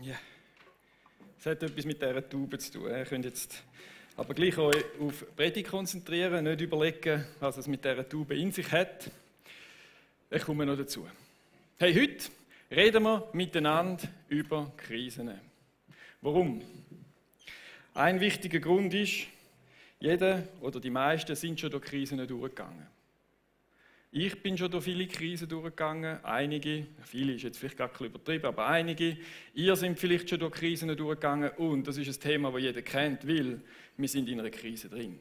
Ja, es hat etwas mit dieser Taube zu tun. Ihr könnt jetzt aber gleich euch auf die Predigt konzentrieren, nicht überlegen, was es mit dieser Taube in sich hat. Ich komme noch dazu. Hey, heute reden wir miteinander über Krisen. Warum? Ein wichtiger Grund ist, jeder oder die meisten sind schon durch Krisen durchgegangen. Ich bin schon durch viele Krisen durchgegangen, einige, viele ist jetzt vielleicht gar ein bisschen übertrieben, aber einige, ihr seid vielleicht schon durch Krisen durchgegangen und das ist ein Thema, das jeder kennt, weil wir sind in einer Krise drin.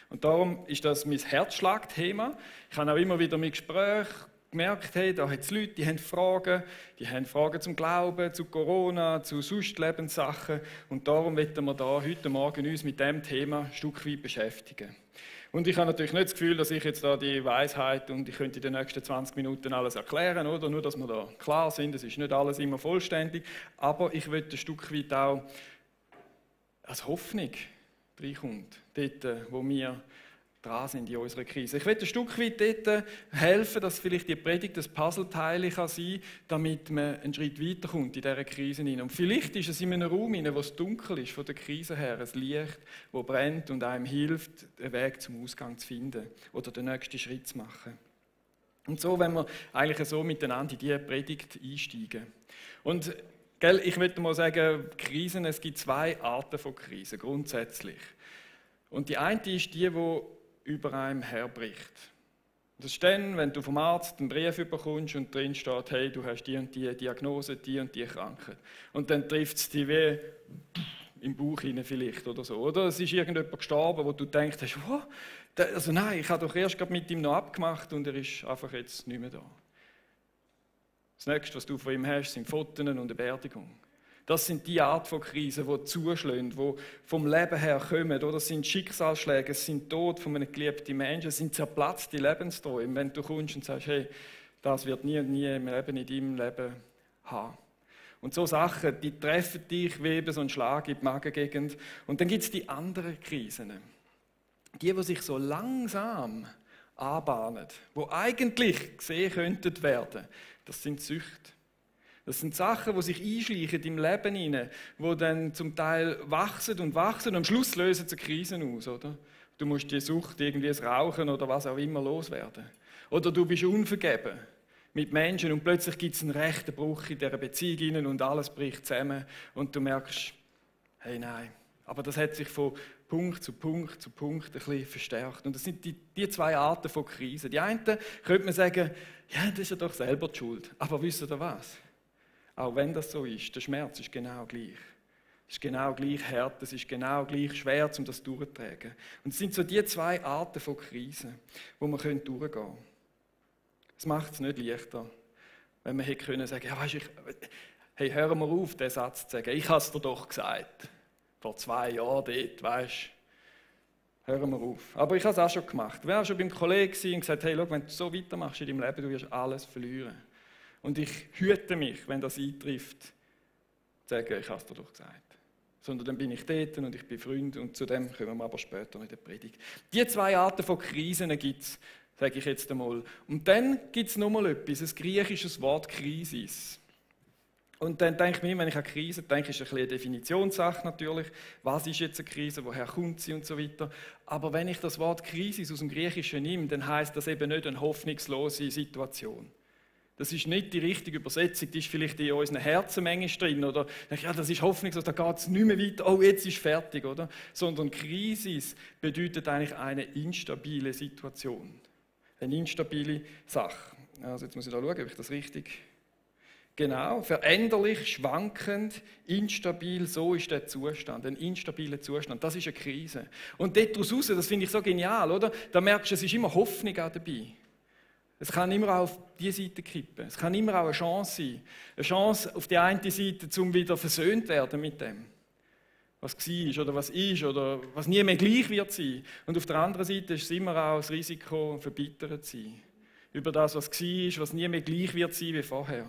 Und darum ist das mein Herzschlagthema. Ich habe auch immer wieder mit Gesprächen gemerkt, hey, da hat es Leute, die haben Fragen zum Glauben, zu Corona, zu sonst Lebenssachen und darum wollen wir da heute Morgen uns mit diesem Thema ein Stück weit beschäftigen. Und ich habe natürlich nicht das Gefühl, dass ich jetzt da die Weisheit und ich könnte in den nächsten 20 Minuten alles erklären, oder? Nur, dass wir da klar sind, es ist nicht alles immer vollständig, aber ich will ein Stück weit auch als Hoffnung reinkommt, dort, wo wir dran sind in unserer Krise. Ich will ein Stück weit dort helfen, dass vielleicht die Predigt ein Puzzleteil sein kann, damit man einen Schritt weiterkommt in dieser Krise hinein. Und vielleicht ist es in einem Raum hinein, wo es dunkel ist, von der Krise her, ein Licht, das brennt und einem hilft, einen Weg zum Ausgang zu finden oder den nächsten Schritt zu machen. Und so wenn wir eigentlich so miteinander in diese Predigt einsteigen. Und ich möchte mal sagen, Krisen, es gibt zwei Arten von Krisen, grundsätzlich. Und die eine ist die über einem herbricht. Das ist dann, wenn du vom Arzt einen Brief bekommst und drin steht, hey, du hast die und die Diagnose, die und die Krankheit. Und dann trifft es dich wie im Bauch hinein vielleicht oder so. Oder es ist irgendjemand gestorben, wo du denkst, wow, also nein, ich habe doch erst gerade mit ihm noch abgemacht und er ist einfach jetzt nicht mehr da. Das Nächste, was du von ihm hast, sind Fotos und eine Beerdigung. Das sind die Art von Krisen, die zuschlagen, die vom Leben her kommen. Oder das sind Schicksalsschläge, es sind Tod von einem geliebten Menschen, es sind zerplatzte Lebensträume. Wenn du kommst und sagst, hey, das wird nie im Leben, in deinem Leben haben. Und so Sachen, die treffen dich wie eben so ein Schlag in die Magengegend. Und dann gibt es die anderen Krisen. Die sich so langsam anbahnen, die eigentlich gesehen könnten werden. Das sind Süchte. Das sind Sachen, die sich einschleichen im Leben hinein, die dann zum Teil wachsen und am Schluss lösen sie Krisen aus, oder? Du musst die Sucht, irgendwie das Rauchen oder was auch immer loswerden. Oder du bist unvergeben mit Menschen und plötzlich gibt es einen rechten Bruch in dieser Beziehung hinein und alles bricht zusammen und du merkst, hey, nein. Aber das hat sich von Punkt zu Punkt ein bisschen verstärkt. Und das sind die zwei Arten von Krisen. Die eine könnte man sagen, ja, das ist ja doch selber die Schuld. Aber wisst ihr was? Auch wenn das so ist, der Schmerz ist genau gleich. Es ist genau gleich hart, es ist genau gleich schwer, um das durchzutragen. Und es sind so die zwei Arten von Krisen, wo man durchgehen können. Es macht es nicht leichter, wenn man hätte können sagen, ja, weißt du, hey, hör mal auf, diesen Satz zu sagen. Ich habe es dir doch gesagt. Vor 2 Jahren dort, weißt du. Hör mal auf. Aber ich habe es auch schon gemacht. Ich war auch schon beim Kollegen und gesagt, hey, schau, wenn du so weitermachst in deinem Leben, du wirst alles verlieren. Und ich hüte mich, wenn das eintrifft, zu sagen, ich habe es dir doch gesagt. Sondern dann bin ich dort und ich bin Freund und zu dem kommen wir aber später in der Predigt. Die zwei Arten von Krisen gibt es, sage ich jetzt einmal. Und dann gibt es nochmal etwas, ein griechisches Wort Krisis. Und dann denke ich mir, wenn ich an Krise denke, ist es ein bisschen eine Definitionssache natürlich. Was ist jetzt eine Krise, woher kommt sie und so weiter. Aber wenn ich das Wort Krisis aus dem Griechischen nehme, dann heisst das eben nicht eine hoffnungslose Situation. Das ist nicht die richtige Übersetzung, die ist vielleicht in unseren Herzen manchmal drin. Oder ja, das ist hoffnungslos, da geht es nicht mehr weiter, oh, jetzt ist fertig, oder? Sondern Krisis bedeutet eigentlich eine instabile Situation. Eine instabile Sache. Also jetzt muss ich da schauen, ob ich das richtig... Genau, veränderlich, schwankend, instabil, so ist der Zustand, ein instabiler Zustand. Das ist eine Krise. Und daraus raus, das finde ich so genial, oder? Da merkst du, es ist immer Hoffnung auch dabei. Es kann immer auch auf diese Seite kippen. Es kann immer auch eine Chance sein. Eine Chance auf die eine Seite, um wieder versöhnt werden mit dem, was war oder was ist oder was nie mehr gleich wird sein. Und auf der anderen Seite ist es immer auch das Risiko, verbittert zu sein. Über das, was war, was nie mehr gleich wird sein wie vorher.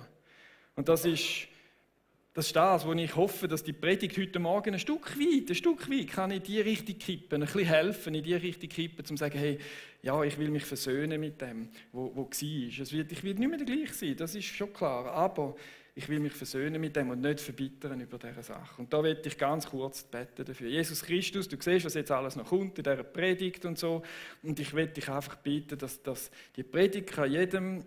Und das ist Das ist das, wo ich hoffe, dass die Predigt heute Morgen ein Stück weit kann in die Richtung kippen, ein bisschen helfen, in die Richtung kippen, um zu sagen, hey, ja, ich will mich versöhnen mit dem, wo war. Ich will nicht mehr der gleiche sein, das ist schon klar, aber ich will mich versöhnen mit dem und nicht verbittern über diese Sache. Und da möchte ich ganz kurz beten dafür. Jesus Christus, du siehst, was jetzt alles noch kommt in dieser Predigt und so, und ich möchte dich einfach bitten, dass die Predigt kann jedem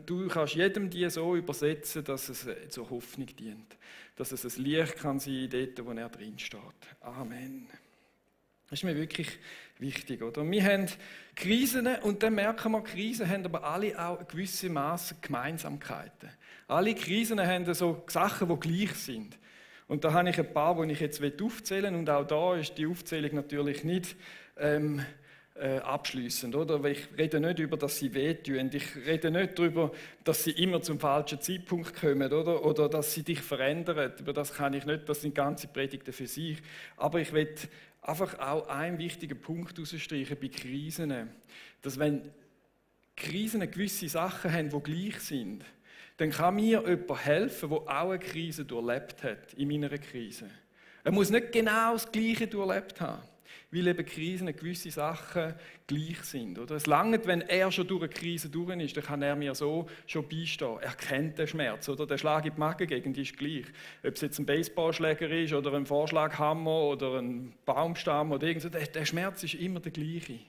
du kannst jedem die so übersetzen, dass es zur Hoffnung dient. Dass es ein Licht kann sein dort, wo er drin steht. Amen. Das ist mir wirklich wichtig, oder? Wir haben Krisen und dann merken wir, Krisen haben aber alle auch gewisse Maßen Gemeinsamkeiten. Alle Krisen haben so Sachen, die gleich sind. Und da habe ich ein paar, die ich jetzt aufzählen will. Und auch da ist die Aufzählung natürlich nicht abschliessend, oder? Weil ich rede nicht darüber, dass sie wehtun. Ich rede nicht darüber, dass sie immer zum falschen Zeitpunkt kommen, oder dass sie dich verändern. Über das kann ich nicht, das sind ganze Predigten für sich. Aber ich will einfach auch einen wichtigen Punkt herausstreichen bei Krisen. Dass wenn Krisen gewisse Sachen haben, die gleich sind, dann kann mir jemand helfen, der auch eine Krise durchlebt hat, in meiner Krise. Er muss nicht genau das Gleiche durchlebt haben. Weil eben Krisen gewisse Sachen gleich sind. Oder? Es langt, wenn er schon durch eine Krise durch ist, dann kann er mir so schon beistehen. Er kennt den Schmerz, oder? Der Schlag in die Magengegend ist gleich. Ob es jetzt ein Baseballschläger ist oder ein Vorschlaghammer oder ein Baumstamm oder irgend so, der Schmerz ist immer der gleiche.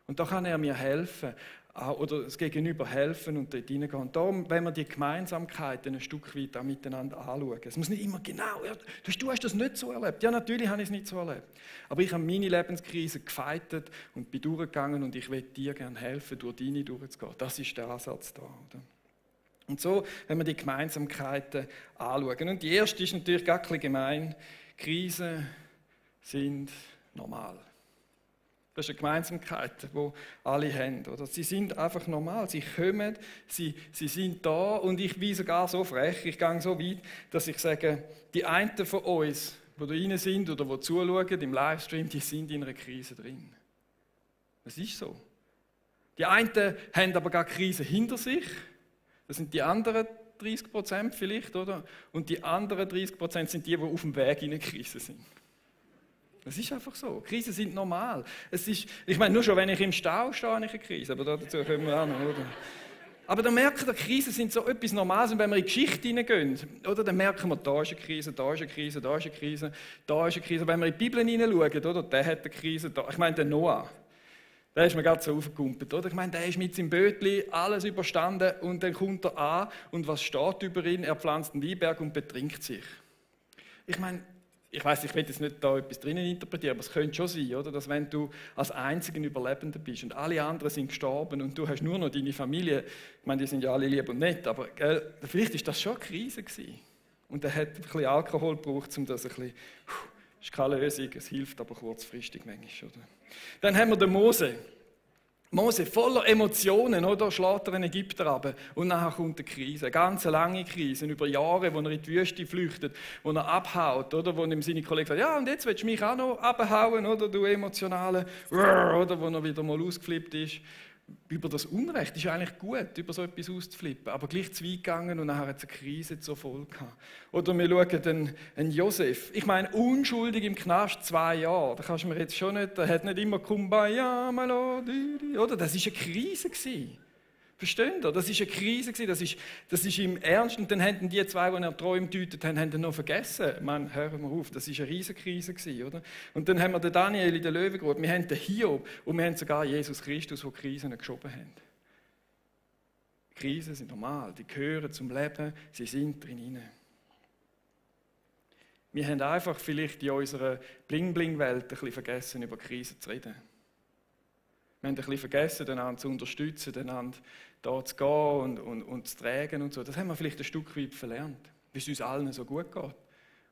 Und da kann er mir helfen oder das Gegenüber helfen und dort hineingehen. Und darum, wenn wir die Gemeinsamkeiten ein Stück weit auch miteinander anschauen. Es muss nicht immer genau, du hast das nicht so erlebt. Ja, natürlich habe ich es nicht so erlebt. Aber ich habe meine Lebenskrise gefeitet und bin durchgegangen und ich will dir gerne helfen, durch deine durchzugehen. Das ist der Ansatz da. Oder? Und so, wenn wir die Gemeinsamkeiten anschauen. Und die erste ist natürlich gar ein bisschen gemein. Krisen sind normal. Das ist eine Gemeinsamkeit, die alle haben. Oder? Sie sind einfach normal, sie kommen, sie sind da und ich bin sogar so frech, ich gehe so weit, dass ich sage, die einen von uns, die da rein sind oder die zuschauen im Livestream, die sind in einer Krise drin. Das ist so. Die einen haben aber gar Krise hinter sich, das sind die anderen 30% vielleicht, oder? Und die anderen 30% sind die auf dem Weg in eine Krise sind. Das ist einfach so. Krisen sind normal. Ich meine, nur schon, wenn ich im Stau stehe, habe ich eine Krise. Aber dazu kommen wir auch noch, oder? Aber dann merken wir, Krisen sind so etwas Normales. Und wenn wir in die Geschichte hineingehen, oder, dann merken wir, da ist eine Krise, da ist eine Krise, da ist eine Krise, da ist eine Krise. Wenn wir in die Bibel hineinschauen, oder, der hat eine Krise. Da. Ich meine, der Noah, der ist mir gerade so aufgekumpelt. Oder? Ich meine, der ist mit seinem Bötli alles überstanden und dann kommt er an und was steht über ihn? Er pflanzt einen Weinberg und betrinkt sich. Ich meine, ich weiss, ich will jetzt nicht da etwas drinnen interpretieren, aber es könnte schon sein, oder? Dass wenn du als einziger Überlebender bist und alle anderen sind gestorben und du hast nur noch deine Familie, ich meine, die sind ja alle lieb und nett, aber vielleicht ist das schon eine Krise gewesen. Und er hat ein bisschen Alkohol gebraucht, um das ein bisschen, das ist keine Lösung, es hilft aber kurzfristig manchmal, oder? Dann haben wir den Mose. Mose voller Emotionen, oder? Schlägt er einen Ägypter ab und nachher kommt eine Krise, eine ganz lange Krise, über Jahre, wo er in die Wüste flüchtet, wo er abhaut, oder? Wo ihm seine Kollegen sagen, ja und jetzt willst du mich auch noch abhauen, oder du Emotionale, oder? Wo er wieder mal ausgeflippt ist. Über das Unrecht ist eigentlich gut, über so etwas auszuflippen, aber gleich zu weit gegangen und nachher hat es eine Krise zur Folge gehabt. Oder wir schauen den Josef, ich meine, unschuldig im Knast 2 Jahre, da kannst du mir jetzt schon nicht, der hat nicht immer Kumbaya, Melodie, oder? Das war eine Krise gewesen. Versteht ihr? Das war eine Krise gewesen, das ist im Ernst. Und dann haben die 2, die er Träume deutet haben, haben noch vergessen. Man, hören wir auf, das war eine riesige Krise gewesen, oder? Und dann haben wir den Daniel in der Löwengrube, wir haben den Hiob und wir haben sogar Jesus Christus, der Krisen geschoben hat. Krisen sind normal, die gehören zum Leben, sie sind drin. Wir haben einfach vielleicht in unserer Bling-Bling-Welt ein bisschen vergessen, über Krisen zu reden. Wir haben ein bisschen vergessen, einander zu unterstützen, einander da zu gehen und zu tragen und so. Das haben wir vielleicht ein Stück weit verlernt, wie es uns allen so gut geht.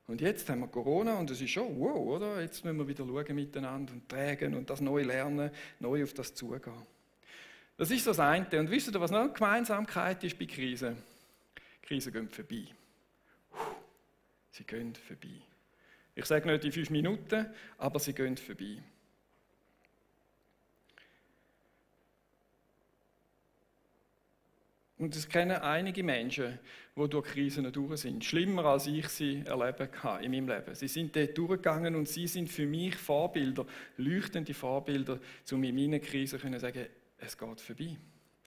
Und jetzt haben wir Corona und es ist schon wow, oder? Jetzt müssen wir wieder schauen miteinander und tragen und das neu lernen, neu auf das zugehen. Das ist so das eine. Und wisst ihr, was noch eine Gemeinsamkeit ist bei Krisen? Krisen gehen vorbei. Sie gehen vorbei. Ich sage nicht in 5 Minuten, aber sie gehen vorbei. Und es kennen einige Menschen, die durch Krisen durch sind. Schlimmer, als ich sie erlebt habe in meinem Leben. Sie sind dort durchgegangen und sie sind für mich Vorbilder, leuchtende Vorbilder, um in meinen Krisen zu sagen, es geht vorbei.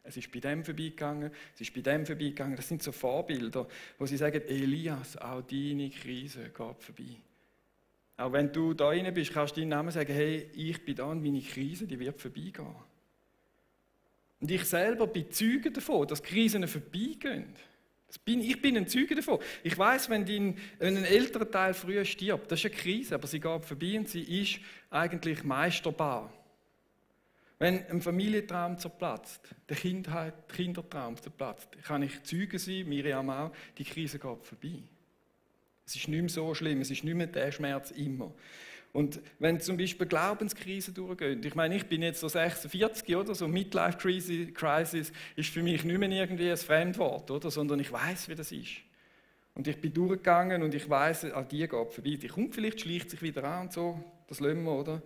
Es ist bei dem vorbeigegangen, es ist bei dem vorbeigegangen. Das sind so Vorbilder, wo sie sagen, Elias, auch deine Krise geht vorbei. Auch wenn du da rein bist, kannst du deinen Namen sagen, hey, ich bin da und meine Krise, die wird vorbeigehen. Und ich selber bin Zeuge davon, dass Krisen vorbeigehen. Ich bin ein Zeuge davon. Ich weiss, wenn ein älterer Teil früher stirbt, das ist eine Krise, aber sie geht vorbei und sie ist eigentlich meisterbar. Wenn ein Familientraum zerplatzt, der Kindertraum zerplatzt, kann ich Zeuge sein, Miriam auch, die Krise geht vorbei. Es ist nicht mehr so schlimm, es ist nicht mehr der Schmerz immer. Und wenn zum Beispiel Glaubenskrisen durchgehen, ich meine, ich bin jetzt so 46 oder so, Midlife-Crisis ist für mich nicht mehr irgendwie ein Fremdwort, oder, sondern ich weiß, wie das ist. Und ich bin durchgegangen und ich weiß, an die geht vorbei. Die kommt vielleicht, schleicht sich wieder an und so, das lassen wir, oder?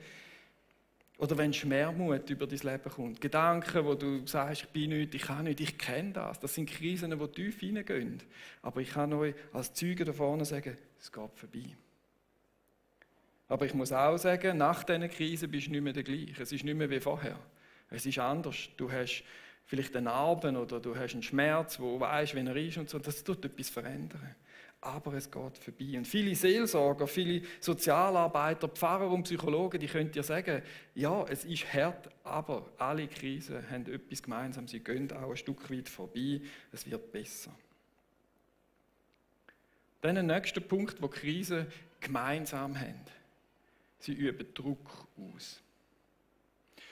Oder wenn Schwermut über dein Leben kommt, Gedanken, wo du sagst, ich bin nichts, ich kann nicht, ich kenne das. Das sind Krisen, die tief hineingehen. Aber ich kann euch als Zeuge da vorne sagen, es geht vorbei. Aber ich muss auch sagen, nach diesen Krisen bist du nicht mehr der gleiche. Es ist nicht mehr wie vorher. Es ist anders. Du hast vielleicht eine Narbe oder du hast einen Schmerz, wo du weißt, wie er ist und so. Das tut etwas verändern. Aber es geht vorbei. Und viele Seelsorger, viele Sozialarbeiter, Pfarrer und Psychologen, die können dir sagen, ja, es ist hart, aber alle Krisen haben etwas gemeinsam. Sie gehen auch ein Stück weit vorbei. Es wird besser. Dann der nächste Punkt, wo Krisen gemeinsam haben. Sie üben Druck aus.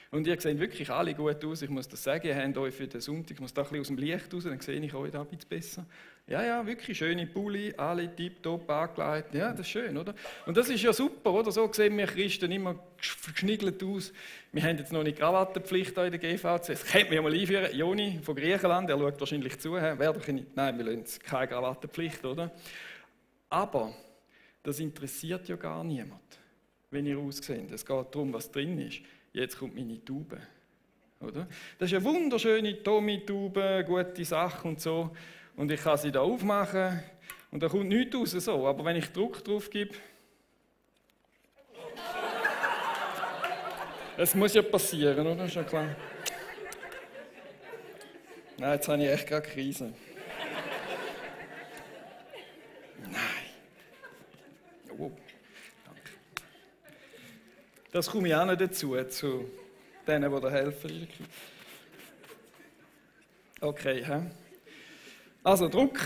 Und ihr seht wirklich alle gut aus, ich muss das sagen, ihr habt euch für den Sonntag, ich muss da ein bisschen aus dem Licht raus, dann sehe ich euch da ein bisschen besser. Ja, wirklich schöne Pulli, alle tiptop angelegt, ja, das ist schön, oder? Und das ist ja super, oder? So sehen wir Christen immer geschniggelt aus. Wir haben jetzt noch eine Krawattenpflicht in der GVC, das könnte man ja mal einführen. Joni von Griechenland, der schaut wahrscheinlich zu, nein, wir lassen keine Krawattenpflicht, oder? Aber das interessiert ja gar niemand, wenn ihr ausseht. Es geht darum, was drin ist. Jetzt kommt meine Taube. Oder? Das ist eine wunderschöne Tommy-Taube, gute Sache und so. Und ich kann sie da aufmachen und da kommt nichts raus. So. Aber wenn ich Druck drauf gebe, es muss ja passieren, oder? Ist ja klar. Nein, jetzt habe ich echt gerade Krise. Nein. Oh. Das komme ich auch noch dazu, zu denen, die da helfen. Okay, he? Also Druck.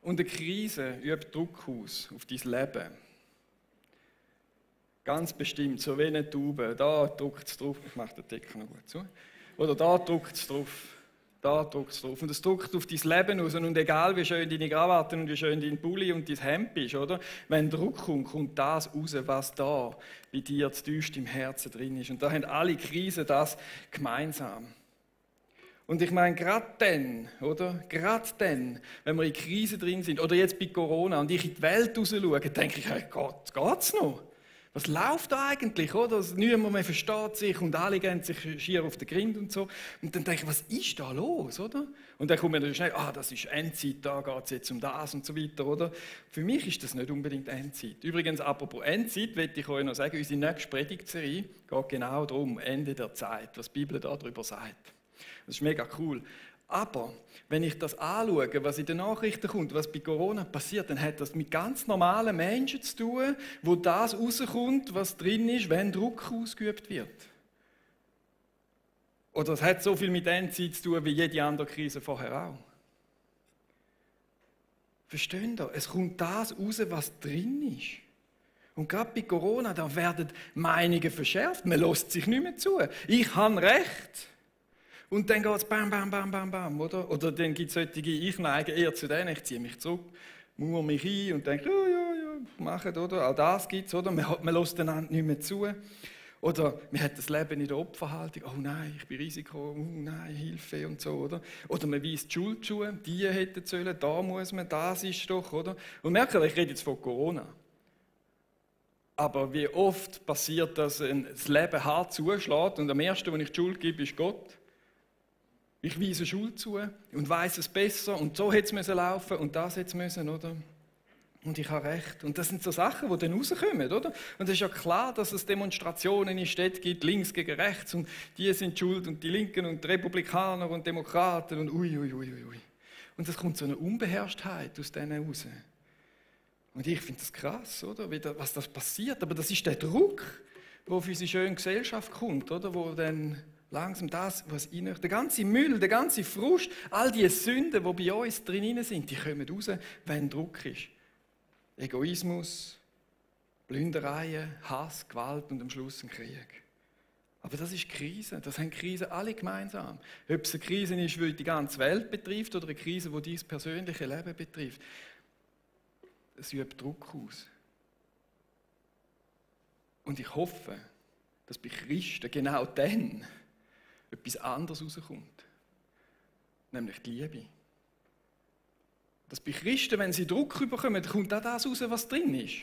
Und eine Krise übt Druck aus auf dein Leben. Ganz bestimmt, so wie eine Taube. Da drückt es drauf. Ich mache den Deckel noch gut zu. Oder da drückt es drauf. Da drückt es drauf. Und es drückt auf dein Leben aus. Und egal, wie schön deine Krawatte und wie schön dein Pulli und dein Hemd ist, oder? Wenn Druck kommt, kommt das raus, was da bei dir zu tiefst im Herzen drin ist. Und da haben alle Krisen das gemeinsam. Und ich meine, gerade dann, oder? Gerade dann, wenn wir in Krisen drin sind, oder jetzt bei Corona, und ich in die Welt raus schaue, denke ich, hey, geht's noch? Was läuft da eigentlich, oder? Niemand mehr versteht sich und alle gehen sich schier auf den Grind und so. Und dann denke ich, was ist da los, oder? Und dann kommt mir schnell, das ist Endzeit, da geht es jetzt um das und so weiter, oder? Für mich ist das nicht unbedingt Endzeit. Übrigens, apropos Endzeit, möchte ich euch noch sagen, unsere nächste Predigtserie geht genau darum, Ende der Zeit, was die Bibel darüber sagt. Das ist mega cool. Aber wenn ich das anschaue, was in den Nachrichten kommt, was bei Corona passiert, dann hat das mit ganz normalen Menschen zu tun, wo das rauskommt, was drin ist, wenn Druck ausgeübt wird. Oder es hat so viel mit Endzeit zu tun, wie jede andere Krise vorher auch. Versteht ihr? Es kommt das raus, was drin ist. Und gerade bei Corona, da werden Meinungen verschärft. Man lässt sich nicht mehr zu. Ich habe Recht. Und dann geht es bam, bam, bam, bam, bam, oder? Oder dann gibt es solche, ich neige eher zu denen, ich ziehe mich zurück, mauere mich ein und denke, ja, machen, oder? Auch das gibt es, oder? Man lässt einander nicht mehr zu. Oder man hat das Leben in der Opferhaltung, oh nein, ich bin Risiko, oh nein, Hilfe und so, oder? Oder man weist die Schuld zu, die hätten sollen, da muss man, das ist doch, oder? Und merkt ihr, ich rede jetzt von Corona. Aber wie oft passiert, dass das Leben hart zuschlägt und am ersten, wo ich die Schuld gebe, ist Gott. Ich weise Schuld zu und weiss es besser und so hätte es laufen und das hätte es müssen, oder? Und ich habe recht. Und das sind so Sachen, die dann rauskommen, oder? Und es ist ja klar, dass es Demonstrationen in Städten gibt, links gegen rechts und die sind schuld und die Linken und die Republikaner und Demokraten und ui. Und es kommt so eine Unbeherrschtheit aus denen raus. Und ich finde das krass, oder? Was das passiert. Aber das ist der Druck, der auf unsere schöne Gesellschaft kommt, oder? Wo dann langsam das, was der ganze Müll, der ganze Frust, all die Sünden, die bei uns drin sind, die kommen raus, wenn Druck ist. Egoismus, Plündereien, Hass, Gewalt und am Schluss ein Krieg. Aber das ist Krise, das haben Krisen alle gemeinsam. Ob es eine Krise ist, die die ganze Welt betrifft oder eine Krise, die dein persönliche Leben betrifft. Es übt Druck aus. Und ich hoffe, dass bei Christen genau dann etwas anderes rauskommt. Nämlich die Liebe. Dass bei Christen, wenn sie Druck bekommen, kommt auch das raus, was drin ist.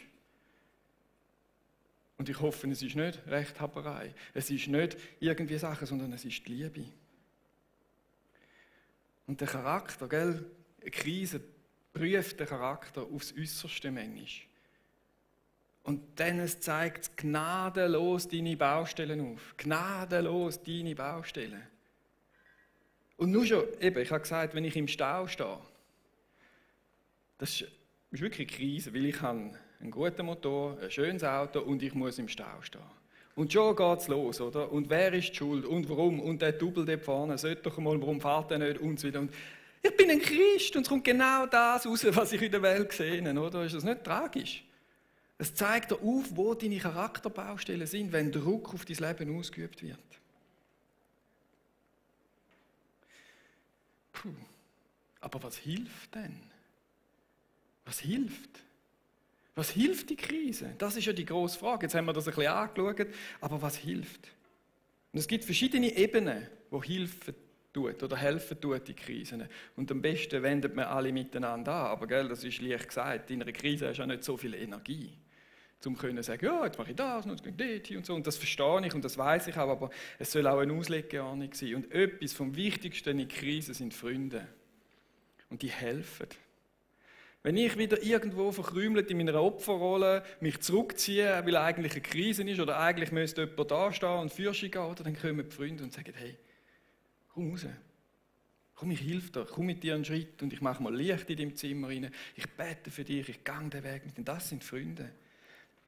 Und ich hoffe, es ist nicht Rechthaberei. Es ist nicht irgendwie Sachen, sondern es ist die Liebe. Und der Charakter, gell? Eine Krise prüft den Charakter aufs Äußerste manchmal. Und dann zeigt es gnadenlos deine Baustellen auf. Gnadenlos deine Baustellen. Und nur schon, eben, ich habe gesagt, wenn ich im Stau stehe, das ist wirklich eine Krise, weil ich habe einen guten Motor, ein schönes Auto und ich muss im Stau stehen. Und schon geht es los, oder? Und wer ist die Schuld und warum? Und der Double dort vorne, sollte doch mal, warum fährt er nicht und so weiter. Und ich bin ein Christ und es kommt genau das raus, was ich in der Welt gesehen habe, oder? Ist das nicht tragisch? Es zeigt dir auf, wo deine Charakterbaustellen sind, wenn Druck auf dein Leben ausgeübt wird. Puh. Aber was hilft denn? Was hilft? Was hilft die Krise? Das ist ja die grosse Frage. Jetzt haben wir das ein bisschen angeschaut, aber was hilft? Und es gibt verschiedene Ebenen, die helfen tut, die Krisen. Und am besten wendet man alle miteinander an. Aber gell, das ist leicht gesagt, in einer Krise hast du ja nicht so viel Energie, um zu sagen, ja, jetzt mache ich das, und jetzt gehe ich dort und so. Und das verstehe ich und das weiß ich auch, aber es soll auch eine Auslegeordnung sein. Und etwas vom Wichtigsten in Krisen sind Freunde. Und die helfen. Wenn ich wieder irgendwo verkrümelt in meiner Opferrolle mich zurückziehe, weil eigentlich eine Krise ist oder eigentlich müsste jemand da stehen und für sich gehen, oder dann kommen die Freunde und sagen, hey, komm raus. Komm, ich helfe dir, komm mit dir einen Schritt und ich mache mal Licht in deinem Zimmer rein. Ich bete für dich, ich gehe den Weg mit dir. Das sind Freunde.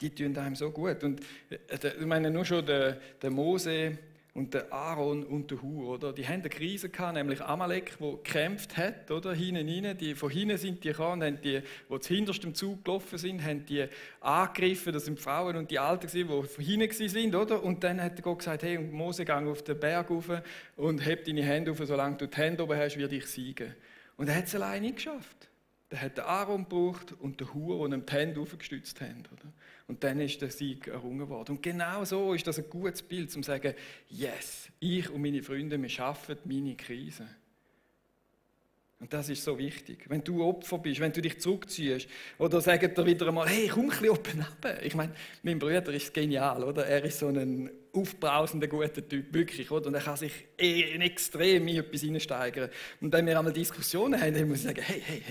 Die tun einem so gut. Und ich meine, nur schon der Mose und der Aaron und der Hur, oder? Die haben eine Krise gehabt, nämlich Amalek, der gekämpft hat, oder? Hinten rein. Von hinten sind die gekommen, haben die zuhinterst im Zug gelaufen sind, haben die angegriffen, das sind die Frauen und die Alten, die von hinten sind, oder? Und dann hat Gott gesagt, hey, Mose, geh auf den Berg rauf und heb deine Hände auf, solange du die Hände oben hast, werde ich siegen. Und er hat es alleine nicht geschafft. Der hat den Aaron gebraucht und den Hur, die ihm die Hände aufgestützt haben, oder? Und dann ist der Sieg errungen worden. Und genau so ist das ein gutes Bild, um zu sagen, yes, ich und meine Freunde, wir schaffen meine Krise. Und das ist so wichtig. Wenn du Opfer bist, wenn du dich zurückziehst, oder sagt dir wieder einmal, hey, komm ein bisschen oben runter. Ich meine, mein Bruder ist genial, oder? Er ist so ein aufbrausender, guter Typ, wirklich, oder? Und er kann sich extrem in etwas hineinsteigern. Und wenn wir einmal Diskussionen haben, dann muss ich sagen, hey,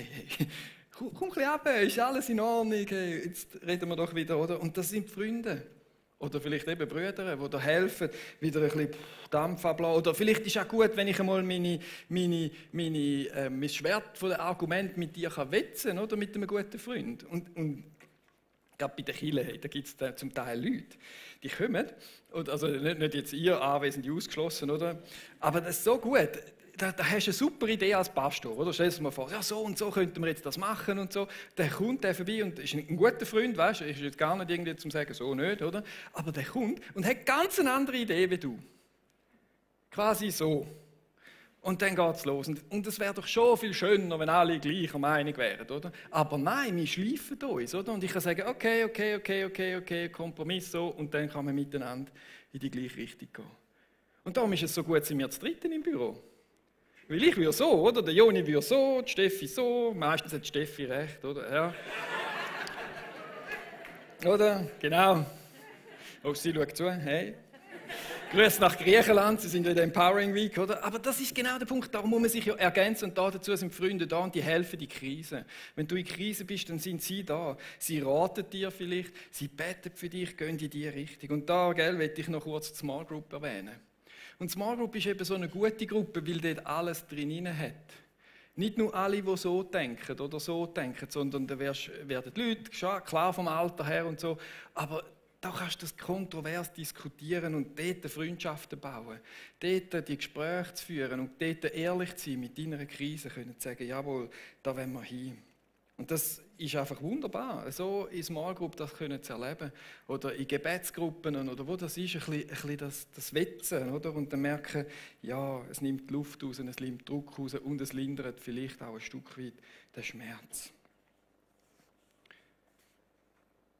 komm ein bisschen runter, ist alles in Ordnung, hey, jetzt reden wir doch wieder, oder? Und das sind Freunde. Oder vielleicht eben Brüder, die da helfen, wieder ein bisschen Dampf ablassen. Oder vielleicht ist es auch gut, wenn ich einmal mein Schwert von den Argumenten mit dir wetzen kann, oder? Mit einem guten Freund. Und gerade bei den Kirchen, da gibt es zum Teil Leute, die kommen, also nicht jetzt ihr Anwesende ausgeschlossen, oder? Aber das ist so gut. Da hast du eine super Idee als Pastor, oder? Stell dir mal vor, ja, so und so könnten wir jetzt das machen und so. Dann kommt der vorbei und ist ein guter Freund, weißt du, ist jetzt gar nicht irgendwie zum sagen, so nicht, oder? Aber der kommt und hat ganz eine andere Idee wie du. Quasi so. Und dann geht es los. Und es wäre doch schon viel schöner, wenn alle gleicher Meinung wären, oder? Aber nein, wir schleifen uns, oder? Und ich kann sagen, okay, Kompromiss so, und dann kann man miteinander in die gleiche Richtung gehen. Und darum ist es so gut, sind wir zu dritten im Büro. Weil ich würde so, oder? Der Joni würde so, die Steffi so, meistens hat die Steffi recht, oder? Ja. Oder? Genau. Oh, sie schaut zu, hey. Grüße nach Griechenland, Sie sind in der Empowering Week, oder? Aber das ist genau der Punkt, darum muss man sich ja ergänzen und dazu sind Freunde da und die helfen in Krise. Wenn du in Krise bist, dann sind sie da. Sie raten dir vielleicht, sie beten für dich, gehen in die Richtung. Und da, gell, möchte ich noch kurz die Small Group erwähnen. Und die Small Group ist eben so eine gute Gruppe, weil dort alles drin hat. Nicht nur alle, die so denken oder so denken, sondern da werden die Leute, klar vom Alter her und so, aber da kannst du das kontrovers diskutieren und dort Freundschaften bauen, dort die Gespräche zu führen und dort ehrlich zu sein mit deiner Krise, können zu sagen, jawohl, da wollen wir hin. Und das ist einfach wunderbar, so in Small Group das können zu erleben oder in Gebetsgruppen oder wo das ist, ein bisschen das Wetzen, oder? Und dann merken, ja, es nimmt die Luft raus, es nimmt Druck raus und es lindert vielleicht auch ein Stück weit den Schmerz.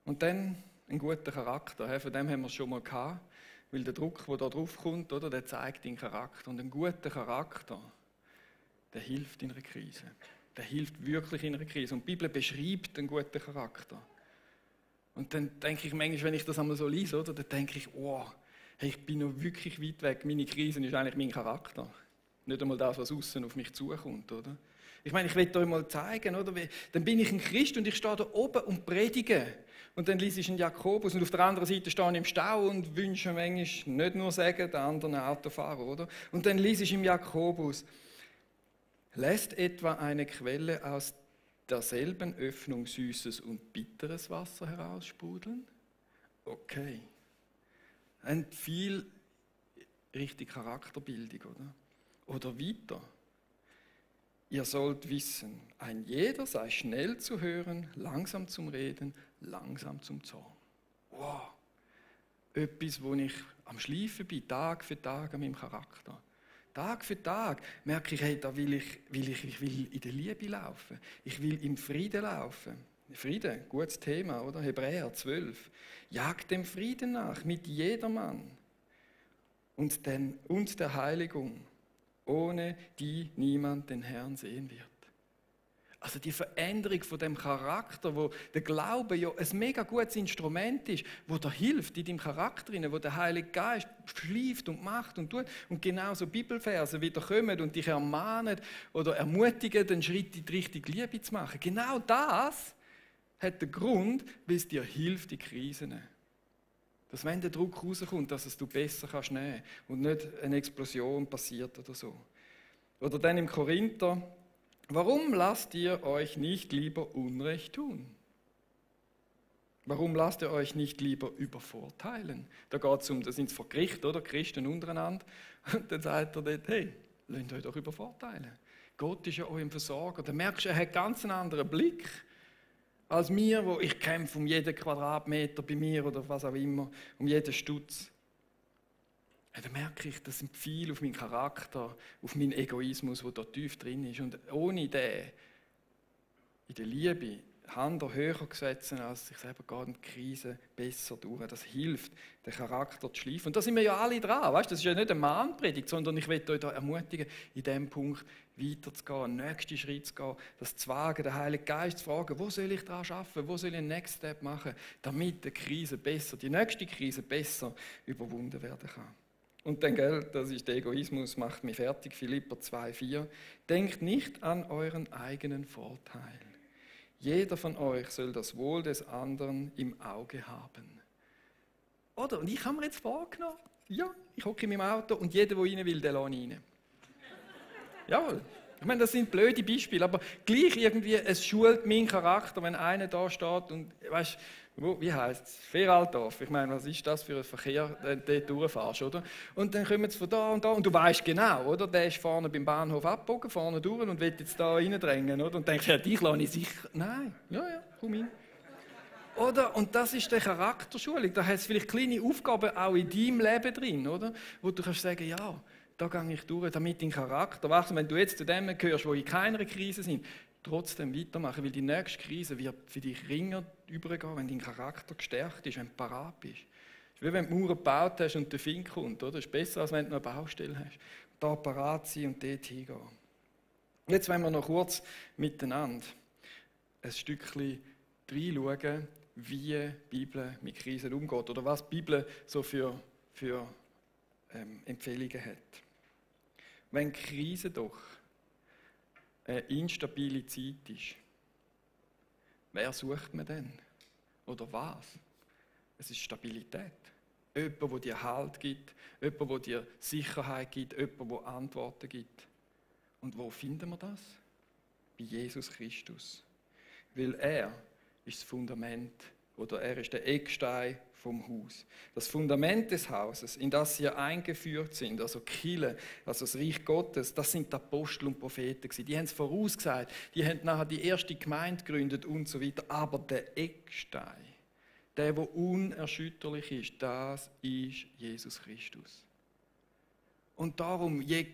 Und dann ein guter Charakter, von dem haben wir es schon mal gehabt, weil der Druck, der da drauf kommt, oder, der zeigt deinen Charakter. Und ein guter Charakter, der hilft in einer Krise. Der hilft wirklich in einer Krise. Und die Bibel beschreibt einen guten Charakter. Und dann denke ich manchmal, wenn ich das einmal so lese, oder, dann denke ich, oh, hey, ich bin noch wirklich weit weg. Meine Krise ist eigentlich mein Charakter. Nicht einmal das, was außen auf mich zukommt, oder? Ich meine, ich will euch mal zeigen, oder? Dann bin ich ein Christ und ich stehe da oben und predige. Und dann lese ich einen Jakobus und auf der anderen Seite stehe ich im Stau und wünsche manchmal nicht nur sagen, den anderen Autofahrer, oder? Und dann lese ich im Jakobus, lässt etwa eine Quelle aus derselben Öffnung süßes und bitteres Wasser heraussprudeln? Okay. Und viel richtig Charakterbildung, oder? Oder weiter. Ihr sollt wissen, ein jeder sei schnell zu hören, langsam zum Reden, langsam zum Zorn. Wow! Etwas, wo ich am Schleifen bin, Tag für Tag an meinem Charakter. Tag für Tag merke ich, hey, da will ich in der Liebe laufen. Ich will im Frieden laufen. Frieden, gutes Thema, oder? Hebräer 12. Jagt dem Frieden nach mit jedermann und der Heiligung, ohne die niemand den Herrn sehen wird. Also die Veränderung von dem Charakter, wo der Glaube ja ein mega gutes Instrument ist, wo dir hilft in deinem Charakter, wo der Heilige Geist schleift und macht und tut. Und genauso Bibelverse wieder kommen und dich ermahnen oder ermutigen, den Schritt in die richtige Liebe zu machen. Genau das hat den Grund, weil es dir hilft in Krisen. Dass wenn der Druck rauskommt, dass es du besser kannst nehmen und nicht eine Explosion passiert oder so. Oder dann im Korinther, warum lasst ihr euch nicht lieber Unrecht tun? Warum lasst ihr euch nicht lieber übervorteilen? Da geht es um, da sind es vor Gericht, oder? Christen untereinander. Und dann sagt er dort, hey, lasst euch doch übervorteilen. Gott ist ja euer Versorger. Da merkst du, er hat ganz einen anderen Blick als mir, wo ich kämpfe um jeden Quadratmeter bei mir oder was auch immer, um jeden Stutz. Ja, dann merke ich, das sind viel auf meinen Charakter, auf meinen Egoismus, der da tief drin ist. Und ohne den, in der Liebe, Hand höher gesetzt, als sich selber geht und die Krise besser durch. Das hilft, den Charakter zu schleifen. Und da sind wir ja alle dran. Weißt? Das ist ja nicht eine Mahnpredigt, sondern ich will euch da ermutigen, in diesem Punkt weiterzugehen, einen nächsten Schritt zu gehen, das zu wagen, den Heiligen Geist zu fragen, wo soll ich daran arbeiten, wo soll ich einen Next Step machen, damit die Krise besser, die nächste Krise besser überwunden werden kann. Und dann, gell, das ist der Egoismus, macht mich fertig, Philipper 2,4. Denkt nicht an euren eigenen Vorteil. Jeder von euch soll das Wohl des anderen im Auge haben. Oder? Und ich habe mir jetzt vorgenommen, ja, ich hocke in meinem Auto und jeder, der rein will, der lässt rein. Jawohl. Ich meine, das sind blöde Beispiele, aber gleich irgendwie, es schult meinen Charakter, wenn einer da steht und, weißt du, wie heisst es? Feraldorf. Ich meine, was ist das für ein Verkehr, den du durchfährst, oder? Und dann kommen sie von da und du weißt genau, oder? Der ist vorne beim Bahnhof abgebogen, vorne durch und will jetzt da reindrängen, oder? Und denkst, ja, dich lasse ich sicher. Nein, ja, komm hin. Oder? Und das ist die Charakterschulung. Da hat es vielleicht kleine Aufgaben auch in deinem Leben drin, oder? Wo du kannst sagen, ja, da gehe ich durch, damit dein Charakter wächst. Und wenn du jetzt zu denen gehörst, die in keiner Krise sind, trotzdem weitermachen, weil die nächste Krise wird für dich ringer übergehen, wenn dein Charakter gestärkt ist, wenn du parat bist. Es ist wie wenn du Mauern gebaut hast und der Fink kommt, oder? Es ist besser, als wenn du noch eine Baustelle hast. Da parat sein und dort hingehen. Jetzt wollen wir noch kurz miteinander ein Stückchen reinschauen, wie die Bibel mit Krisen umgeht oder was die Bibel so für Empfehlungen hat. Wenn die Krise doch eine instabile Zeit ist, wer sucht man denn? Oder was? Es ist Stabilität. Jemand, der dir Halt gibt, jemand, der dir Sicherheit gibt, jemand, der Antworten gibt. Und wo finden wir das? Bei Jesus Christus. Weil er ist das Fundament, oder er ist der Eckstein vom Haus. Das Fundament des Hauses, in das sie eingeführt sind, also die Kirche, also das Reich Gottes, das sind die Apostel und Propheten gewesen. Die haben es vorausgesagt, die haben nachher die erste Gemeinde gegründet und so weiter. Aber der Eckstein, der unerschütterlich ist, das ist Jesus Christus. Und darum, je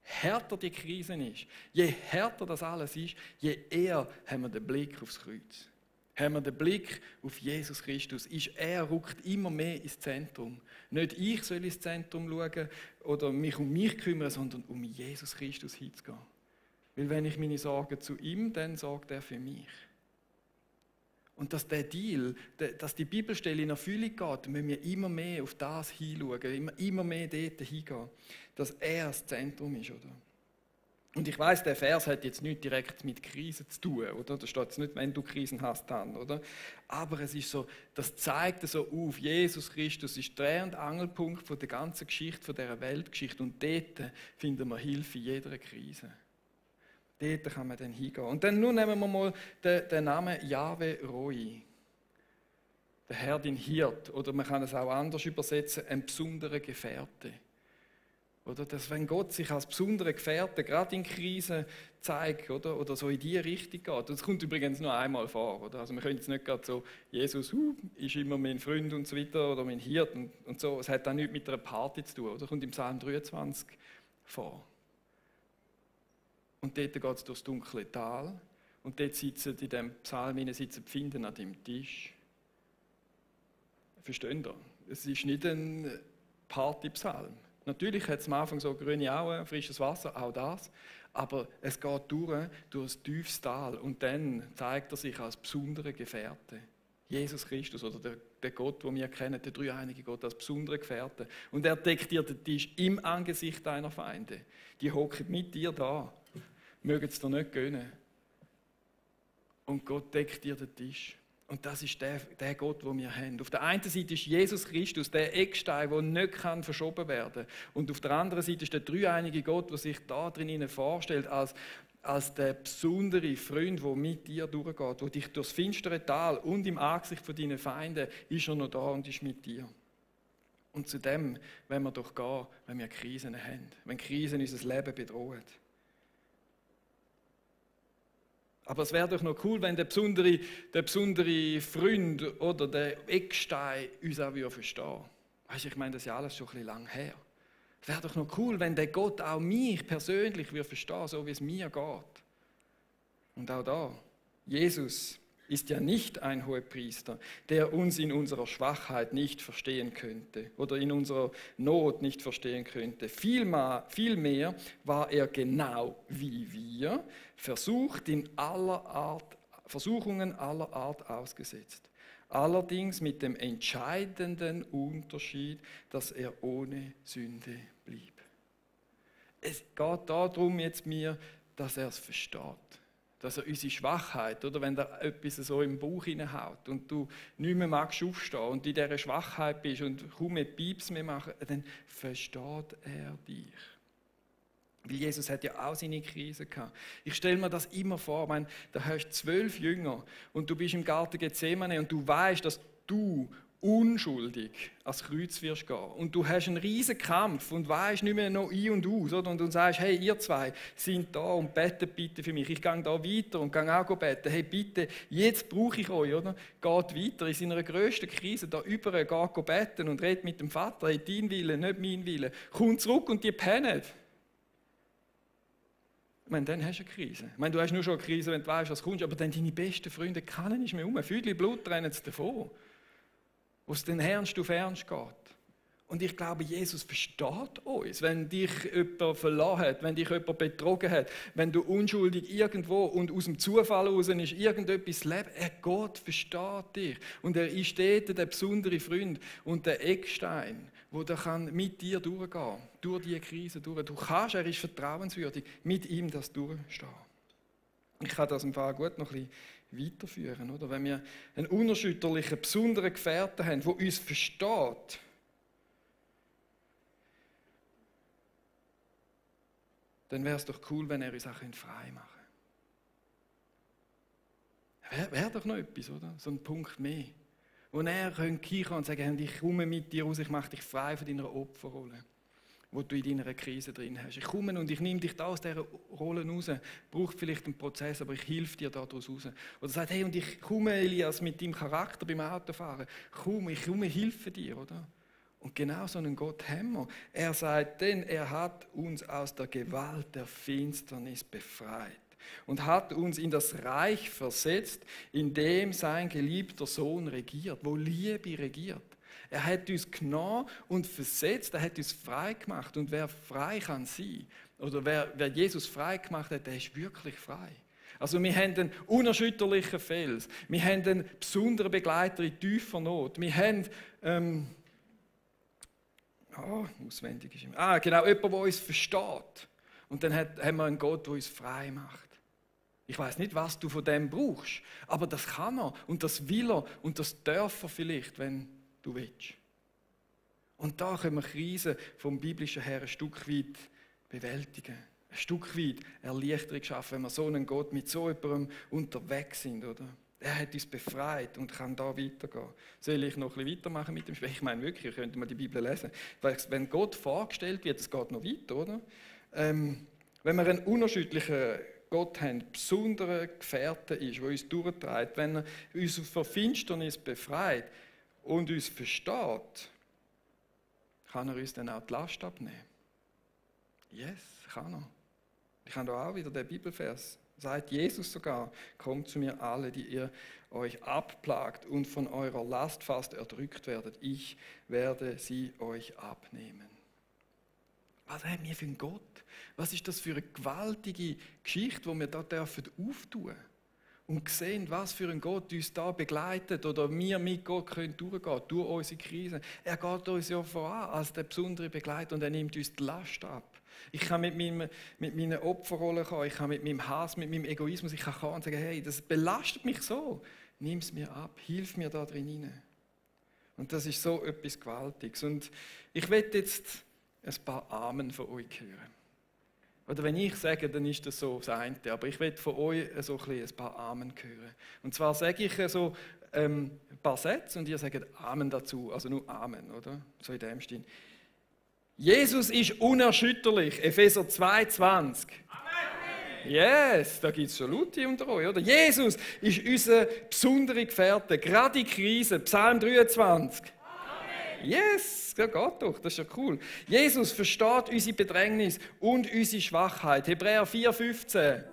härter die Krise ist, je härter das alles ist, je eher haben wir den Blick aufs Kreuz. Haben wir den Blick auf Jesus Christus. Er rückt immer mehr ins Zentrum. Nicht ich soll ins Zentrum schauen oder mich um mich kümmern, sondern um Jesus Christus hinzugehen. Weil wenn ich meine Sorgen zu ihm, dann sorgt er für mich. Und dass der Deal, dass die Bibelstelle in Erfüllung geht, müssen wir immer mehr auf das hinschauen, immer mehr dort hingehen, dass er das Zentrum ist, oder? Und ich weiss, der Vers hat jetzt nicht direkt mit Krisen zu tun, oder? Da steht es nicht, wenn du Krisen hast, dann, oder? Aber es ist so, das zeigt so auf, Jesus Christus ist Dreh- und Angelpunkt von der ganzen Geschichte, von dieser Weltgeschichte. Und dort finden wir Hilfe in jeder Krise. Dort kann man dann hingehen. Und dann nun nehmen wir mal den Namen Jahwe Roi. Der Herr, dein Hirt. Oder man kann es auch anders übersetzen, ein besonderer Gefährte. Oder dass, wenn Gott sich als besonderer Gefährte gerade in Krisen zeigt, oder so in diese Richtung geht. Das kommt übrigens nur einmal vor. Oder? Also wir können jetzt nicht gerade so, Jesus ist immer mein Freund und so weiter oder mein Hirt und so. Es hat auch nichts mit einer Party zu tun. Oder? Das kommt im Psalm 23 vor. Und dort geht es durchs dunkle Tal. Und dort sitzen in diesem Psalm sitzen die Finden an dem Tisch. Versteht ihr? Es ist nicht ein Partypsalm. Natürlich hat es am Anfang so grüne Auen, frisches Wasser, auch das. Aber es geht durch ein tiefes Tal. Und dann zeigt er sich als besonderer Gefährte. Jesus Christus oder der Gott, den wir kennen, der dreieinige Gott, als besonderer Gefährte. Und er deckt dir den Tisch im Angesicht deiner Feinde. Die hocken mit dir da. Mögen es dir nicht gönnen. Und Gott deckt dir den Tisch. Und das ist der Gott, den wir haben. Auf der einen Seite ist Jesus Christus, der Eckstein, der nicht verschoben werden kann. Und auf der anderen Seite ist der dreieinige Gott, der sich da drin vorstellt, als der besondere Freund, der mit dir durchgeht, der dich durchs finstere Tal und im Angesicht von deinen Feinden ist er noch da und ist mit dir. Und zu dem wollen wir doch gehen, wenn wir Krisen haben, wenn Krisen unser Leben bedrohen. Aber es wäre doch noch cool, wenn der besondere Freund oder der Eckstein uns auch verstehen würde. Weißt du, ich meine, das ist ja alles schon ein bisschen lang her. Es wäre doch noch cool, wenn der Gott auch mich persönlich verstehen würde, so wie es mir geht. Und auch da, Jesus ist ja nicht ein Hohepriester, der uns in unserer Schwachheit nicht verstehen könnte oder in unserer Not nicht verstehen könnte. Vielmehr war er genau wie wir, Versuchungen aller Art ausgesetzt. Allerdings mit dem entscheidenden Unterschied, dass er ohne Sünde blieb. Es geht darum jetzt mir, dass er es versteht. Dass er unsere Schwachheit, oder wenn da etwas so im Bauch hineinhaut und du nicht mehr magst aufstehen und in dieser Schwachheit bist und kaum mehr Pieps mehr machen, dann versteht er dich. Weil Jesus hat ja auch seine Krise gehabt. Ich stelle mir das immer vor, ich meine, da hast du 12 Jünger und du bist im Garten Gethsemane und du weißt, dass du unschuldig ans Kreuz wirst gehen. Und du hast einen riesen Kampf und weißt nicht mehr noch ein und aus. Oder? Und du sagst, hey, ihr zwei sind da und betet bitte für mich. Ich gehe da weiter und gehe auch beten. Hey, bitte, jetzt brauche ich euch. Oder? Geht weiter in seiner grössten Krise, da über, geht beten und redet mit dem Vater. Hey, dein Wille, nicht mein Wille. Komm zurück und die pennen. Ich meine, dann hast du eine Krise. Ich meine, du hast nur schon eine Krise, wenn du weißt, was kommt, aber dann deine besten Freunde kennen nicht mehr um. Ein Füdli Blut rennen sie davon. Wo es dann ernst auf ernst geht. Und ich glaube, Jesus versteht uns. Wenn dich jemand verlassen hat, wenn dich jemand betrogen hat, wenn du unschuldig irgendwo und aus dem Zufall heraus ist irgendetwas Leben, Gott versteht dich. Und er ist dort der besondere Freund und der Eckstein, wo der kann mit dir durchgehen, durch diese Krise durch. Du kannst, er ist vertrauenswürdig, mit ihm das durchstehen. Ich kann das im Fall gut noch ein bisschen weiterführen. Oder? Wenn wir einen unerschütterlichen, besonderen Gefährten haben, der uns versteht, dann wäre es doch cool, wenn er uns auch frei machen könnte. Wäre doch noch etwas, oder? So ein Punkt mehr. Wo er hinkommen und sagen, ich komme mit dir raus, ich mache dich frei von deiner Opferrolle, wo du in deiner Krise drin hast. Ich komme und ich nehme dich da aus dieser Rolle raus. Braucht vielleicht einen Prozess, aber ich helfe dir daraus raus. Oder sagt, hey, und ich komme, Elias, mit deinem Charakter beim Autofahren. Ich komme, helfe dir, oder? Und genau so einen Gott haben wir. Er sagt, denn er hat uns aus der Gewalt der Finsternis befreit und hat uns in das Reich versetzt, in dem sein geliebter Sohn regiert, wo Liebe regiert. Er hat uns genommen und versetzt, er hat uns frei gemacht. Und wer frei kann sein, oder wer Jesus frei gemacht hat, der ist wirklich frei. Also wir haben einen unerschütterlichen Fels, wir haben einen besonderen Begleiter in tiefer Not, wir haben auswendig ist genau, jemand, der uns versteht. Und dann haben wir einen Gott, der uns frei macht. Ich weiß nicht, was du von dem brauchst, aber das kann er und das will er und das darf er vielleicht, wenn du willst. Und da können wir Krisen vom Biblischen her ein Stück weit bewältigen. Ein Stück weit Erleichterung schaffen, wenn wir so einen Gott mit so jemandem unterwegs sind, oder? Er hat uns befreit und kann da weitergehen. Soll ich noch ein bisschen weitermachen mit dem Spiel? Ich meine wirklich, ihr könnt mal die Bibel lesen. Weil wenn Gott vorgestellt wird, es geht noch weiter, oder? Wenn wir einen unerschütterlichen Gott haben, besondere Gefährte ist, der uns durchtreibt, wenn er uns von Finsternis befreit und uns versteht, kann er uns dann auch die Last abnehmen. Yes, kann er. Ich habe da auch wieder den Bibelvers. Sagt Jesus sogar, kommt zu mir alle, die ihr euch abplagt und von eurer Last fast erdrückt werdet. Ich werde sie euch abnehmen. Was haben wir für einen Gott? Was ist das für eine gewaltige Geschichte, die wir da auftun dürfen? Und sehen, was für ein Gott uns da begleitet oder wir mit Gott können durchgehen, durch unsere Krise. Er geht uns ja voran als der besondere Begleiter und er nimmt uns die Last ab. Ich kann mit meiner Opferrolle kommen, ich kann mit meinem Hass, mit meinem Egoismus, ich kann kommen und sagen, hey, das belastet mich so. Nimm es mir ab, hilf mir da drin hinein. Und das ist so etwas Gewaltiges. Und ich will jetzt ein paar Amen von euch hören. Oder wenn ich sage, dann ist das so das eine. Aber ich will von euch so ein paar Amen hören. Und zwar sage ich so ein paar Sätze und ihr sagt Amen dazu. Also nur Amen, oder? So in dem Stil. Jesus ist unerschütterlich. Epheser 2,20. Amen. Yes, da gibt es schon Leute unter euch, oder? Jesus ist unser besonderer Gefährte, gerade in Krise. Psalm 23. Yes, ja, geht doch, das ist ja cool. Jesus versteht unsere Bedrängnis und unsere Schwachheit. Hebräer 4,15.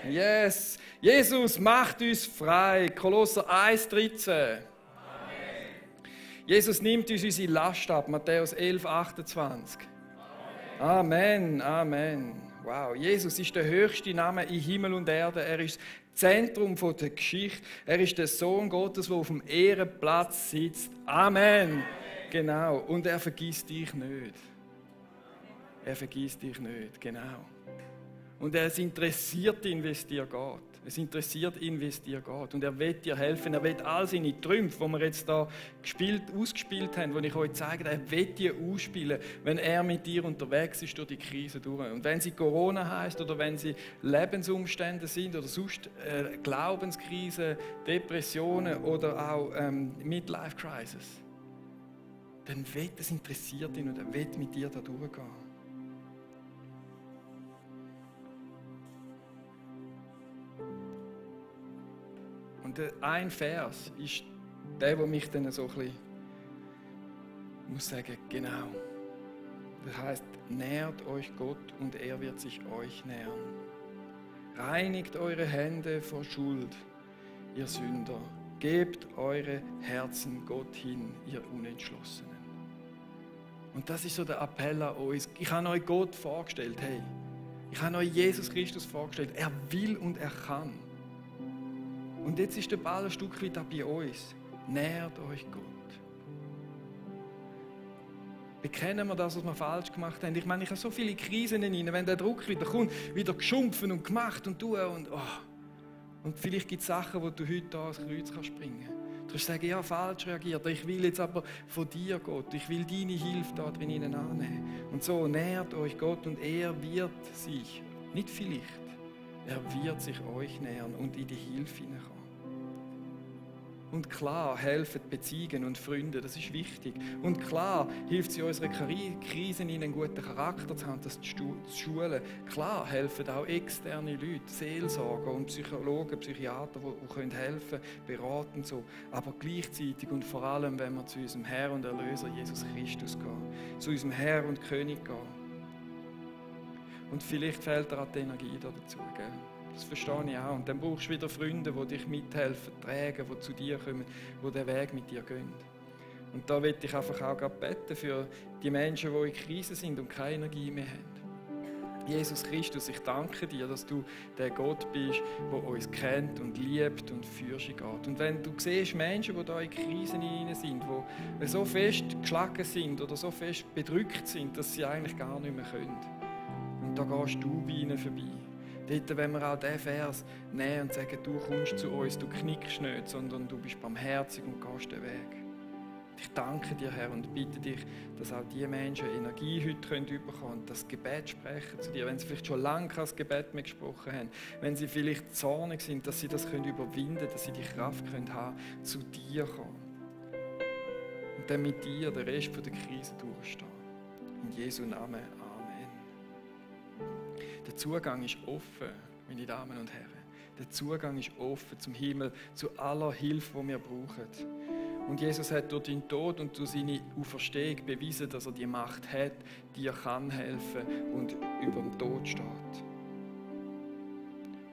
Yes, Jesus macht uns frei. Kolosser 1,13. Jesus nimmt uns unsere Last ab. Matthäus 11,28. Amen, Amen. Wow, Jesus ist der höchste Name in Himmel und Erde. Er ist das Zentrum der Geschichte. Er ist der Sohn Gottes, der auf dem Ehrenplatz sitzt. Amen. Genau. Und er vergisst dich nicht. Er vergisst dich nicht, genau. Und es interessiert ihn, wie es dir geht. Es interessiert ihn, wie es dir geht. Und er will dir helfen. Er will all seine Trümpfe, die wir jetzt da ausgespielt haben, die ich euch zeige, er will die ausspielen, wenn er mit dir unterwegs ist durch die Krise durch. Und wenn sie Corona heisst oder wenn sie Lebensumstände sind oder sonst Glaubenskrise, Depressionen oder auch Midlife Crisis, dann will es interessiert ihn und er will mit dir da durchgehen. Und ein Vers ist der mich dann so ein bisschen, muss sagen, genau. Das heißt, nähert euch Gott und er wird sich euch nähern. Reinigt eure Hände vor Schuld, ihr Sünder. Gebt eure Herzen Gott hin, ihr Unentschlossenen. Und das ist so der Appell an uns. Ich habe euch Gott vorgestellt, hey. Ich habe euch Jesus Christus vorgestellt. Er will und er kann. Und jetzt ist der Ball ein Stück weit auch bei uns. Nähert euch Gott. Bekennen wir das, was wir falsch gemacht haben. Ich meine, ich habe so viele Krisen in ihnen. Wenn der Druck wieder kommt, wieder geschumpfen und gemacht und tun und Und vielleicht gibt es Sachen, wo du heute ans Kreuz bringen kannst. Du kannst sagen, ja, falsch reagiert. Ich will jetzt aber von dir, Gott. Ich will deine Hilfe da drin annehmen. Und so nähert euch Gott und er wird sich, nicht vielleicht, er wird sich euch nähern und in die Hilfe hineinkommen. Und klar helfen Beziehungen und Freunde, das ist wichtig. Und klar hilft sie unseren Krisen, einen guten Charakter zu haben, das zu schulen. Klar helfen auch externe Leute, Seelsorger und Psychologen, Psychiater, die können helfen, beraten so. Aber gleichzeitig und vor allem, wenn wir zu unserem Herr und Erlöser Jesus Christus gehen, zu unserem Herr und König gehen. Und vielleicht fehlt dir auch die Energie dazu, gell? Das verstehe ich auch. Und dann brauchst du wieder Freunde, die dich mithelfen, tragen, die zu dir kommen, die den Weg mit dir gehen. Und da will ich einfach auch gerade beten für die Menschen, die in Krise sind und keine Energie mehr haben. Jesus Christus, ich danke dir, dass du der Gott bist, der uns kennt und liebt und führst in Gott. Und wenn du siehst Menschen, die da in Krisen hinein sind, die so fest geschlagen sind oder so fest bedrückt sind, dass sie eigentlich gar nicht mehr können. Und da gehst du bei ihnen vorbei. Dort, wenn wir auch diesen Vers nehmen und sagen, du kommst zu uns, du knickst nicht, sondern du bist barmherzig und gehst den Weg. Ich danke dir, Herr, und bitte dich, dass auch diese Menschen Energie heute bekommen können und das Gebet sprechen zu dir. Wenn sie vielleicht schon lange kein Gebet mehr gesprochen haben, wenn sie vielleicht zornig sind, dass sie das überwinden können, dass sie die Kraft haben können, zu dir kommen. Und dann mit dir den Rest der Krise durchstehen. In Jesu Namen. Der Zugang ist offen, meine Damen und Herren. Der Zugang ist offen zum Himmel, zu aller Hilfe, die wir brauchen. Und Jesus hat durch den Tod und durch seine Auferstehung bewiesen, dass er die Macht hat, dir kann helfen und über den Tod steht.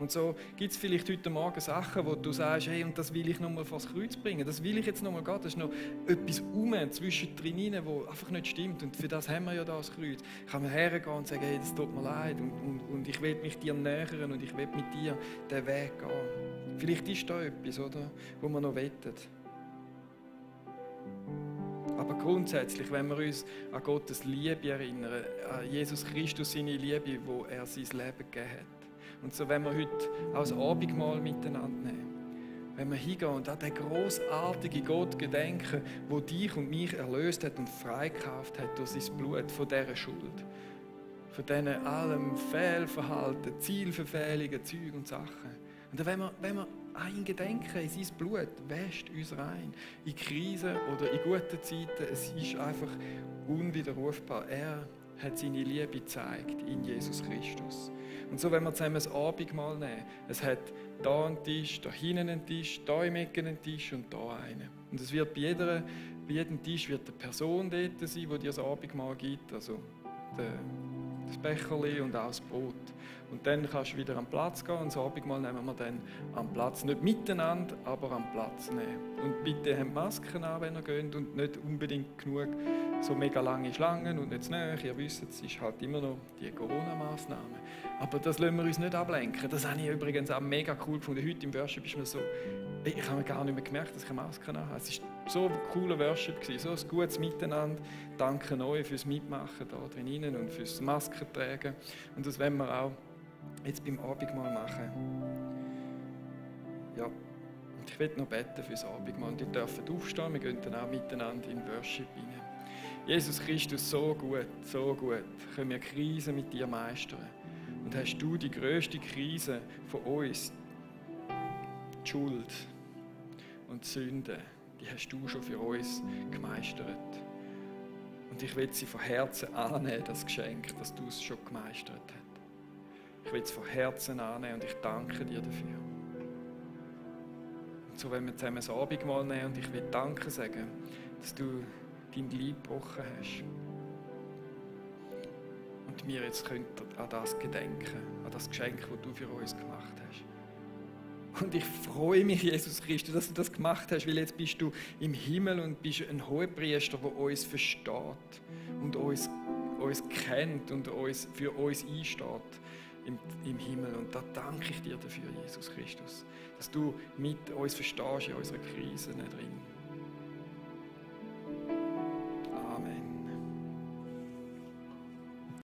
Und so gibt es vielleicht heute Morgen Sachen, wo du sagst, hey, und das will ich nochmal vor das Kreuz bringen, das will ich jetzt nochmal gehen, das ist noch etwas zwischendrin, was einfach nicht stimmt. Und für das haben wir ja da das Kreuz. Ich kann mir hergehen und sagen, hey, das tut mir leid und ich will mich dir nähern und ich will mit dir den Weg gehen. Vielleicht ist da etwas, oder, wo wir noch wettet. Aber grundsätzlich, wenn wir uns an Gottes Liebe erinnern, an Jesus Christus, seine Liebe, wo er sein Leben gegeben hat. Und so, wenn wir heute auch das Abendmahl miteinander nehmen, wenn wir hingehen und an den grossartigen Gott gedenken, der dich und mich erlöst hat und freigekauft hat durch sein Blut von dieser Schuld, von diesen allem Fehlverhalten, Zielverfehlungen, Zeug und Sachen. Und dann, wenn wir an ihn gedenken, in sein Blut, wäscht uns rein. In Krisen oder in guten Zeiten, es ist einfach unwiderrufbar. Er hat seine Liebe gezeigt in Jesus Christus. Und so, wenn wir zusammen das Abendmahl nehmen, es hat da einen Tisch, da hinten einen Tisch, da im Ecken einen Tisch und da einen. Und es wird bei jedem Tisch wird eine Person dort sein, die dir das Abendmahl gibt, also das Becherli und auch das Brot. Und dann kannst du wieder am Platz gehen und das Abendmahl nehmen wir dann am Platz. Nicht miteinander, aber am Platz nehmen. Und bitte habt Masken an, wenn ihr geht und nicht unbedingt genug so mega lange Schlangen und nicht zu nahe. Ihr wisst, es ist halt immer noch die Corona-Massnahmen. Aber das lassen wir uns nicht ablenken. Das habe ich übrigens auch mega cool gefunden. Heute im Worship ist mir so, ich habe mir gar nicht mehr gemerkt, dass ich eine Maske habe. Es war so ein cooler Worship, so ein gutes Miteinander. Danke euch fürs Mitmachen da drinnen und fürs Maskentragen. Und das wollen wir auch jetzt beim Abendmahl machen. Ja, und ich will noch beten fürs Abendmahl. Und ihr dürft aufstehen, wir gehen dann auch miteinander in den Worship rein. Jesus Christus, so gut, können wir Krisen mit dir meistern. Und hast du die grösste Krise von uns, die Schuld und die Sünde, die hast du schon für uns gemeistert. Und ich will sie von Herzen annehmen, das Geschenk, dass du es schon gemeistert hast. Ich will es von Herzen annehmen und ich danke dir dafür. Und so wollen wir zusammen das Abendmahl nehmen und ich will Danke sagen, dass du dein Leib gebrochen hast. Und wir jetzt können an das gedenken, an das Geschenk, das du für uns gemacht hast. Und ich freue mich, Jesus Christus, dass du das gemacht hast, weil jetzt bist du im Himmel und bist ein Hohepriester, der uns versteht und uns kennt und für uns einsteht im Himmel. Und da danke ich dir dafür, Jesus Christus, dass du mit uns verstehst in unserer Krise drin.